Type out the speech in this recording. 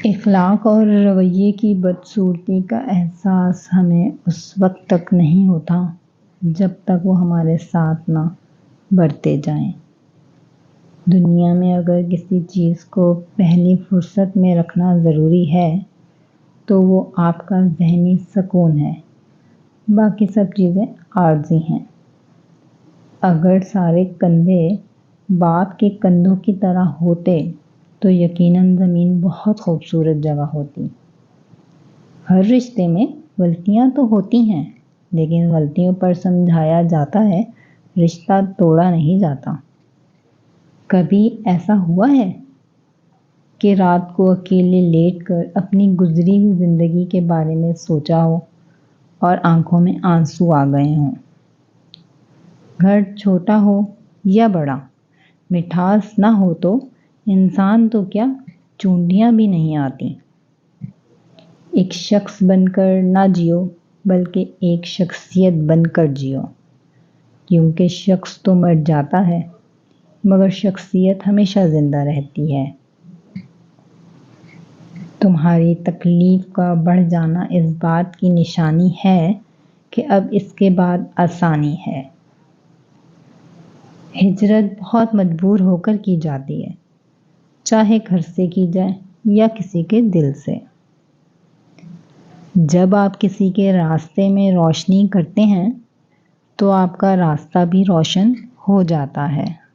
اخلاق اور رویے کی بدصورتی کا احساس ہمیں اس وقت تک نہیں ہوتا جب تک وہ ہمارے ساتھ نہ بڑھتے جائیں۔ دنیا میں اگر کسی چیز کو پہلی فرصت میں رکھنا ضروری ہے تو وہ آپ کا ذہنی سکون ہے، باقی سب چیزیں عارضی ہیں۔ اگر سارے کندھے باپ کے کندھوں کی طرح ہوتے تو یقیناً زمین بہت خوبصورت جگہ ہوتی۔ ہر رشتے میں غلطیاں تو ہوتی ہیں، لیکن غلطیوں پر سمجھایا جاتا ہے، رشتہ توڑا نہیں جاتا۔ کبھی ایسا ہوا ہے کہ رات کو اکیلے لیٹ کر اپنی گزری ہوئی زندگی کے بارے میں سوچا ہو اور آنکھوں میں آنسو آ گئے ہوں؟ گھر چھوٹا ہو یا بڑا، مٹھاس نہ ہو تو انسان تو کیا چونٹیاں بھی نہیں آتی۔ ایک شخص بن کر نہ جیو بلکہ ایک شخصیت بن کر جیو، کیونکہ شخص تو مر جاتا ہے مگر شخصیت ہمیشہ زندہ رہتی ہے۔ تمہاری تکلیف کا بڑھ جانا اس بات کی نشانی ہے کہ اب اس کے بعد آسانی ہے۔ ہجرت بہت مجبور ہو کر کی جاتی ہے، چاہے گھر سے کی جائے یا کسی کے دل سے۔ جب آپ کسی کے راستے میں روشنی کرتے ہیں تو آپ کا راستہ بھی روشن ہو جاتا ہے۔